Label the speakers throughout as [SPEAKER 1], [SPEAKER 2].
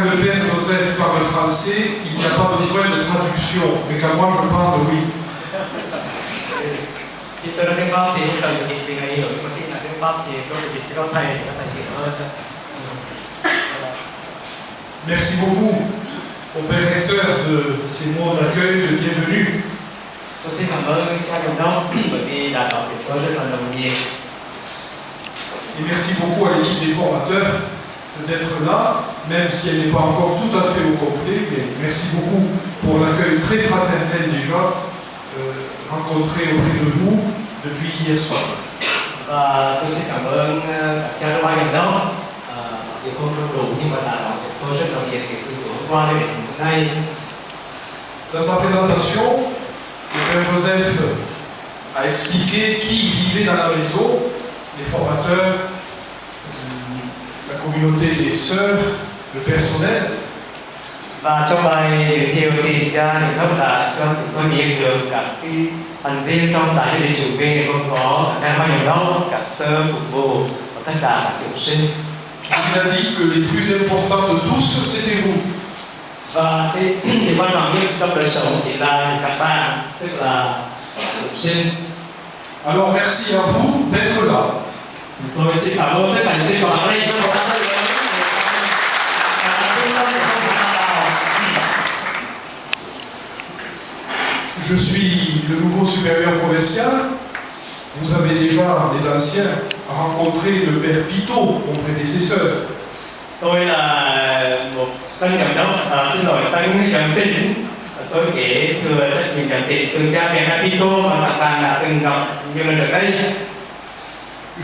[SPEAKER 1] quand le Père Joseph parle français, il n'y a pas besoin de traduction, mais quand moi je parle, oui.
[SPEAKER 2] Khi tôi nói tiếng Pháp thì không cần dịch vì người hiểu, nhưng mà khi nói tiếng Pháp thì tôi dịch cho các thầy thì các thầy hiểu hơn.
[SPEAKER 1] Merci beaucoup au Père Recteur de ces mots d'accueil, de bienvenue.
[SPEAKER 2] Tôi xin cảm ơn cha Giám đốc bởi vì đã đón tiếp tôi rất là nồng nhiệt.
[SPEAKER 1] Et merci beaucoup à l'équipe des formateurs d'être là, même si elle n'est pas encore tout à fait au complet, mais merci beaucoup pour l'accueil très fraternel déjà rencontré auprès de vous depuis hier soir.
[SPEAKER 2] Và tôi xin cảm ơn các cha ban giám đốc. Vì không đủ nhưng mà đã đón tiếp tôi rất nồng nhiệt từ tối hôm qua đến hôm nay.
[SPEAKER 1] Dans sa présentation, le Père Joseph a expliqué qui vivait dans la maison, les formateurs, la communauté des sœurs, le personnel.
[SPEAKER 2] Và trong bài giới thiệu thì cha Giám đốc đã cho chúng tôi biết được các thành viên trong đại hội chủ viên gồm có các ban giám đốc, các sơ phục vụ và tất cả các học sinh.
[SPEAKER 1] Il a dit que les plus importants de tous, c'était vous.
[SPEAKER 2] Và cái quan trọng nhất trong đời sống chỉ là các bạn, tức là học sinh.
[SPEAKER 1] Alors merci à vous d'être là.
[SPEAKER 2] Tôi xin cảm ơn tất cả những người có mặt ở đây.
[SPEAKER 1] Je suis le nouveau supérieur provincial. Vous avez déjà, les anciens, rencontré le Père Pitot, mon prédécesseur.
[SPEAKER 2] Tôi là một tân giám đốc, xin lỗi, tân giám tỉnh. Tôi kể thừa rất nhiều giám tỉnh từ cha mẹ Pitot mà các bạn đã từng gặp nhiều lần ở đây.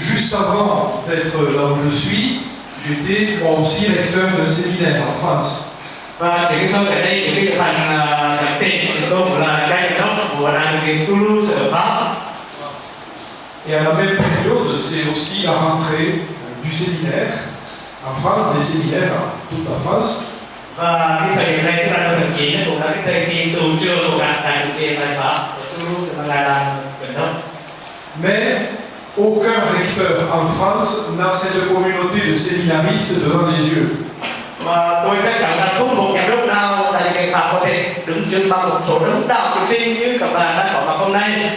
[SPEAKER 1] Juste avant d'être là où je suis, j'étais moi aussi recteur d'un séminaire en France.
[SPEAKER 2] Và để tôi ở đây để được thành giám tỉnh thì tôi cũng là cha giám đốc của Đại học viện Toulouse ở Pháp.
[SPEAKER 1] Et à la même période, c'est aussi la rentrée du séminaire en France, des séminaires dans toute la France.
[SPEAKER 2] Và cái thời điểm này tức là năm 19 cũng là cái thời kỳ tù trường của các đại học viện tại Pháp, ở Toulouse và là gần đông.
[SPEAKER 1] Mais aucun recteur en France n'a cette communauté de séminaristes devant les yeux.
[SPEAKER 2] Và tôi chắc chắn là không một giám đốc nào tại cái Pháp có thể đứng trước bằng một số lãnh đạo học sinh như các bạn đã có mặt hôm nay.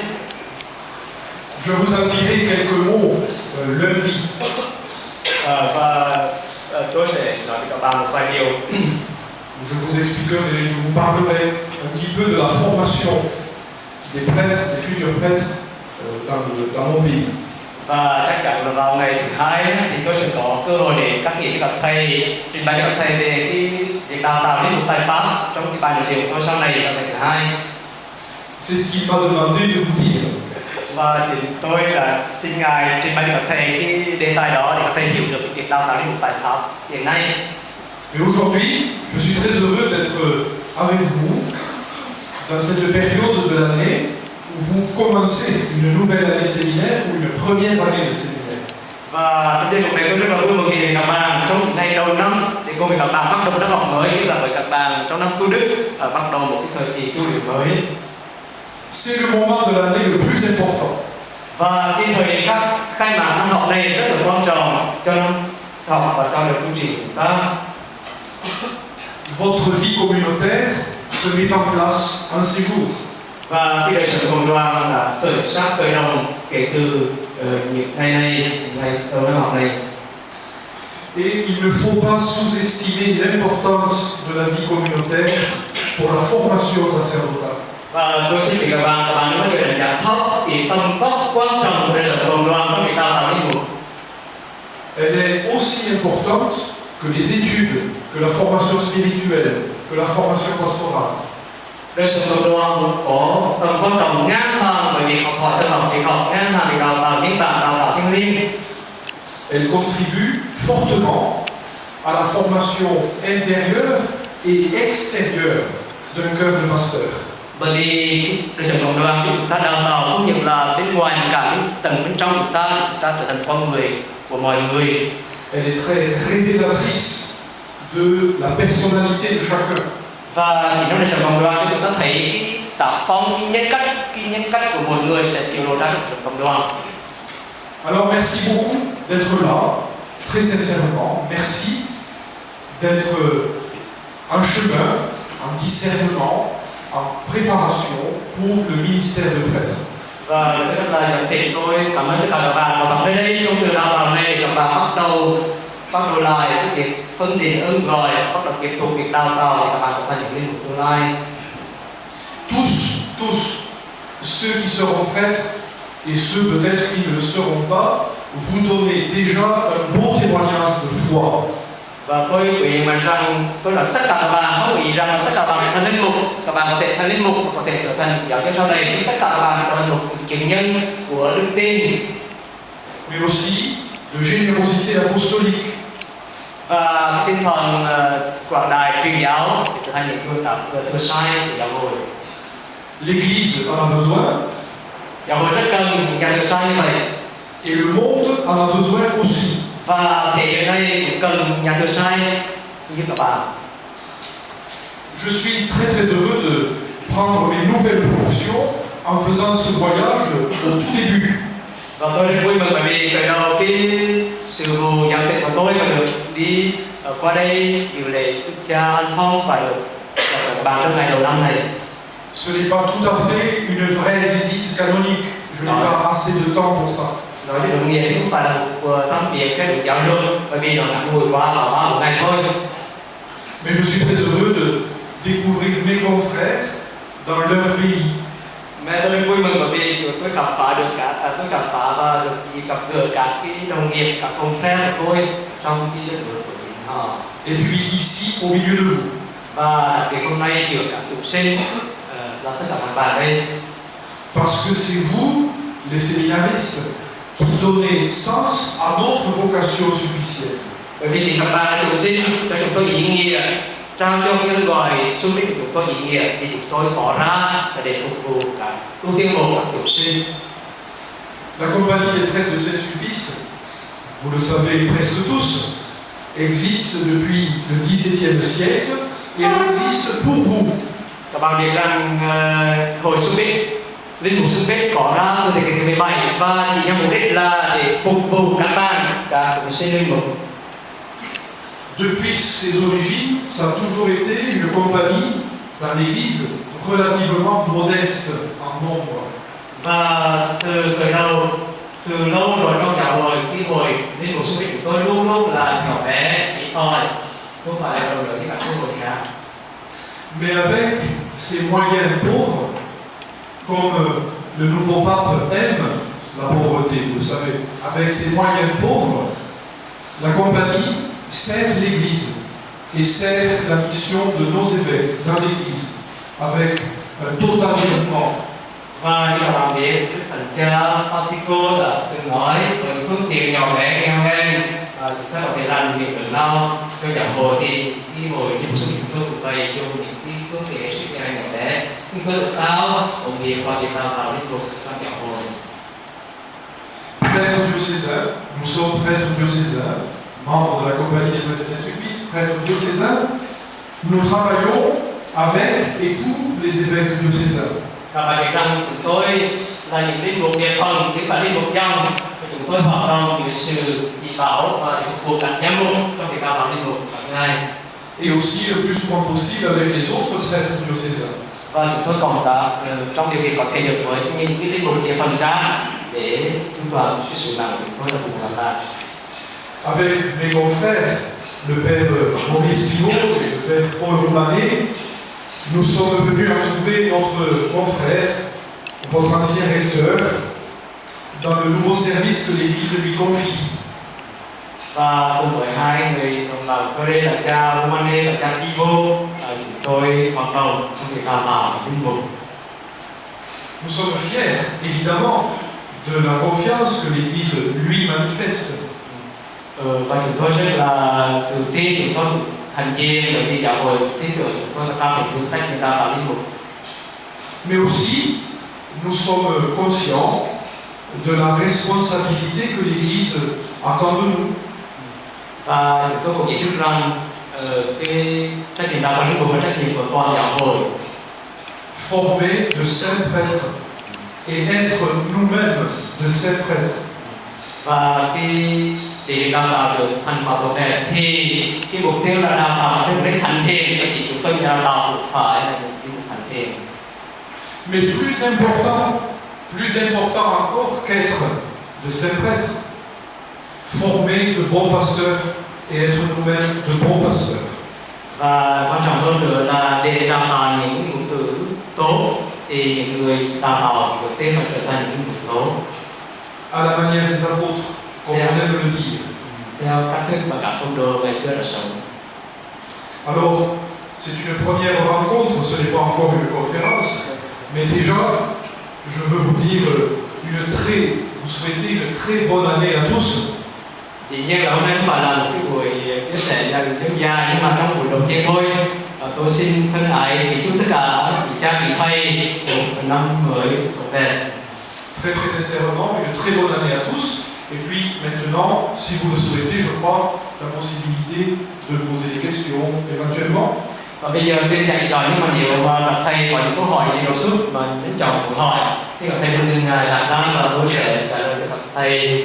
[SPEAKER 1] Je vous en dirai quelques mots lundi.
[SPEAKER 2] Và tôi sẽ nói với các bạn một vài điều.
[SPEAKER 1] Je vous expliquerai, je vous parlerai un petit peu de la formation des prêtres, des futurs prêtres dans mon pays.
[SPEAKER 2] Và chắc chắn là vào ngày thứ hai thì tôi sẽ có cơ hội để các nghị các thầy trình bày cho các thầy về cái việc đào tạo linh mục tại Pháp trong cái bài giới thiệu của tôi sau này là ngày thứ hai.
[SPEAKER 1] C'est ce qu'il m'a demandé de vous dire.
[SPEAKER 2] Và chính tôi đã xin ngài trình bày cho các thầy cái đề tài đó để các thầy hiểu được cái việc đào tạo linh mục tại Pháp hiện nay.
[SPEAKER 1] Mais aujourd'hui, je suis très heureux d'être avec vous dans cette période de l'année où vous commencez une nouvelle année séminaire ou une première année de séminaire.
[SPEAKER 2] Và trong đêm này tôi rất là vui mừng khi các bạn trong ngày đầu năm để cùng với các bạn bắt đầu năm học mới như là với các bạn trong năm tu đức bắt đầu một cái thời kỳ tu luyện mới.
[SPEAKER 1] C'est le moment de l'année le plus important.
[SPEAKER 2] Và cái thời điểm khai mạc năm học này rất là quan trọng cho năm học và cho đời tu trì của chúng ta.
[SPEAKER 1] Votre vie communautaire se met en place en ces jours.
[SPEAKER 2] Và cái đời sống cộng đoàn đã khởi động kể từ những ngày này, ngày đầu năm học này.
[SPEAKER 1] Et il ne faut pas sous-estimer l'importance de la vie communautaire pour la formation sacerdotale.
[SPEAKER 2] Và tôi xin mời các bạn có thể đánh giá thấp cái tầm vóc quan trọng của đời sống cộng đoàn trong việc đào tạo linh mục.
[SPEAKER 1] Elle est aussi importante que les études, que la formation spirituelle, que la formation pastorale.
[SPEAKER 2] Đời sống cộng đoàn có tầm quan trọng ngang hàng với việc học hỏi tự học, việc học ngang hàng việc đào tạo nhân bản, đào tạo thiên liêng.
[SPEAKER 1] Elle contribue fortement à la formation intérieure et extérieure d'un cœur de pasteur.
[SPEAKER 2] Bởi vì đời sống cộng đoàn của chúng ta đào tạo không những là bên ngoài mà cả tầng bên trong chúng ta trở thành con người của mọi người.
[SPEAKER 1] Elle est très révélatrice de la personnalité de chacun.
[SPEAKER 2] Và chỉ trong đời sống cộng đoàn chúng ta thấy cái tác phong, cái nhân cách của mỗi người sẽ biểu lộ ra trong cộng đoàn.
[SPEAKER 1] Alors merci beaucoup d'être là, très sincèrement, merci d'être un chemin, un discernement, en préparation pour le ministère de prêtre.
[SPEAKER 2] Và rất là nhận tiền tôi cảm ơn tất cả các bạn và bạn tới đây trong trường đào tạo này các bạn bắt đầu lại cái việc phân định ơn gọi, bắt đầu tiếp tục việc đào tạo để các bạn trở thành những linh mục tương lai.
[SPEAKER 1] Tous, ceux qui seront prêtres et ceux peut-être qui ne le seront pas, vous donnez déjà un bon témoignage de foi.
[SPEAKER 2] Và tôi nguyện rằng tôi là tất cả các bạn, tôi nghĩ rằng tất cả các bạn thành linh mục, các bạn có thể thành linh mục, có thể trở thành giáo dân sau này, tất cả các bạn trở thành một chứng nhân của đức tin.
[SPEAKER 1] Mais aussi de générosité apostolique.
[SPEAKER 2] Và tinh thần quảng đại truyền giáo để trở thành những thừa sai của giáo hội.
[SPEAKER 1] L'Église en a besoin.
[SPEAKER 2] Giáo hội rất cần những nhà thừa sai như vậy.
[SPEAKER 1] Et le monde en a besoin aussi.
[SPEAKER 2] Và thế giới này cũng cần nhà thừa sai như các bạn.
[SPEAKER 1] Je suis très heureux de prendre mes nouvelles fonctions en faisant ce voyage au tout début.
[SPEAKER 2] Và tôi rất vui mừng bởi vì khởi đầu cái sự vụ giám thị của tôi mà được đi qua đây dự lễ Đức Cha An Phong và được gặp các bạn trong ngày đầu năm này.
[SPEAKER 1] Ce n'est pas tout à fait une vraie visite canonique. Je n'ai pas assez de temps pour ça.
[SPEAKER 2] Nói với đồng nghiệp không phải là một thăm viếng cái được giáo luận bởi vì nó ngắn ngủi quá ở ba một ngày thôi.
[SPEAKER 1] Mais je suis très heureux de découvrir mes confrères dans leur pays.
[SPEAKER 2] Mẹ tôi vui mừng bởi vì tôi khám phá và được gặp gỡ các cái đồng nghiệp, các confrères của tôi trong cái đất nước của chính họ.
[SPEAKER 1] Et puis ici, au milieu de vous.
[SPEAKER 2] Và đặc biệt hôm nay kiểu các tục sinh là tất cả các bạn đây.
[SPEAKER 1] Parce que c'est vous, les séminaristes, qui donnez sens à notre vocation supplicienne.
[SPEAKER 2] Bởi vì chính các bạn là tục sinh cho chúng tôi ý nghĩa, trao cho cái gọi sứ mệnh của chúng tôi ý nghĩa thì chúng tôi có ra để phục vụ các ưu tiên một các tục sinh.
[SPEAKER 1] La compagnie des prêtres de Saint-Sulpice, vous le savez presque tous, existe depuis le XVIIe siècle et elle existe pour vous.
[SPEAKER 2] Các bạn biết rằng hội sứ mệnh linh mục sứ mệnh có ra từ thế kỷ thứ 17 và chỉ nhằm mục đích là để phục vụ các bạn các tục sinh linh mục.
[SPEAKER 1] Depuis ses origines, ça a toujours été une compagnie dans l'Église relativement modeste en nombre.
[SPEAKER 2] Và từ lâu rồi trong giáo hội cái hội linh mục sứ mệnh của tôi luôn luôn là nhỏ bé, ít ỏi, không phải là đầu lớn như các hội khác.
[SPEAKER 1] Mais avec ces moyens pauvres, comme le nouveau pape aime la pauvreté, vous le savez, avec ces moyens pauvres, la compagnie sert l'Église et sert la mission de nos évêques dans l'Église avec un totalitarisme.
[SPEAKER 2] Và như các bạn biết, Đức Thánh Cha Francisco đã từng nói với phương tiện nhỏ bé nghèo hèn và chúng ta có thể làm việc lớn lao cho giáo hội thì đi hội những sự phương của thầy dùng những cái phương tiện hết sức nhỏ bé nhưng cơ lượng cao công nghiệp và việc đào tạo liên tục trong giáo hội.
[SPEAKER 1] Prêtre diocésain, nous sommes prêtres diocésains, membres de la compagnie des prêtres de Saint-Sulpice, prêtres diocésains, nous travaillons avec et pour les évêques diocésains.
[SPEAKER 2] Các bạn biết rằng chúng tôi là những linh mục địa phần, chứ phải linh mục dòng. Chúng tôi hoạt động với sự chỉ bảo và phục vụ các giám mục trong việc đào tạo linh mục các ngày.
[SPEAKER 1] Et aussi le plus souvent possible avec les autres prêtres diocésains.
[SPEAKER 2] Và chúng tôi cộng tác trong điều kiện có thể được với những cái linh mục địa phần ra để trung toàn cái sự làm của chúng tôi là phục vụ các bạn.
[SPEAKER 1] Avec mes confrères, le père Maurice Pivot et le père Paul Roumanet, nous sommes venus à trouver notre confrère, votre ancien recteur, dans le nouveau service que l'Église lui confie.
[SPEAKER 2] Và cùng với hai người đồng bào tôi đây là cha Romane và cha Ivo, chúng tôi hoạt động trong việc đào tạo linh mục.
[SPEAKER 1] Nous sommes fiers, évidemment, de la confiance que l'Église lui manifeste.
[SPEAKER 2] Và chúng tôi rất là tự tin, chúng tôi thành viên bởi vì giáo hội tin tưởng chúng tôi là cao phải tư cách để đào tạo linh mục.
[SPEAKER 1] Mais aussi, nous sommes conscients de la responsabilité que l'Église attend de nous.
[SPEAKER 2] Và chúng tôi cũng nhận thức rằng cái trách nhiệm đào tạo linh mục là trách nhiệm của toàn giáo hội.
[SPEAKER 1] Former de saints prêtres et être nous-mêmes de saints prêtres.
[SPEAKER 2] Và cái thì đào tạo được thành bảo tồn đẹp thì cái mục tiêu là đào tạo cho đến thành thiền thì chúng tôi đào tạo cũng phải là một cái thành thiền.
[SPEAKER 1] Mais plus important encore qu'être de saints prêtres, former de bons pasteurs et être nous-mêmes de bons pasteurs.
[SPEAKER 2] Và quan trọng hơn nữa là để đào tạo những mục tử tốt thì những người đào tạo đầu tiên phải trở thành những mục tốt.
[SPEAKER 1] À la manière des apôtres, comme on aime le dire.
[SPEAKER 2] Theo cách thức mà các tông đồ ngày xưa đã sống.
[SPEAKER 1] Alors, c'est une première rencontre, ce n'est pas encore une conférence, mais déjà, je veux vous dire vous souhaiter une très bonne année à tous.
[SPEAKER 2] Chỉ nhiên là hôm nay không phải là một cái buổi chia sẻ gia đình thêm dài, nhưng mà trong buổi đầu tiên thôi, tôi xin thân ái kính chúc tất cả vị cha vị thầy một năm mới tốt đẹp.
[SPEAKER 1] Très très sincèrement, une très bonne année à tous. Et puis maintenant, si vous le souhaitez, je crois, la possibilité de poser des questions éventuellement.
[SPEAKER 2] Và bây giờ bên cạnh đó, nhưng mà nếu mà các thầy có những câu hỏi gì đột xuất mà đến chồng muốn hỏi thì các thầy luôn ngài đặt ra và tôi sẽ trả lời cho các thầy.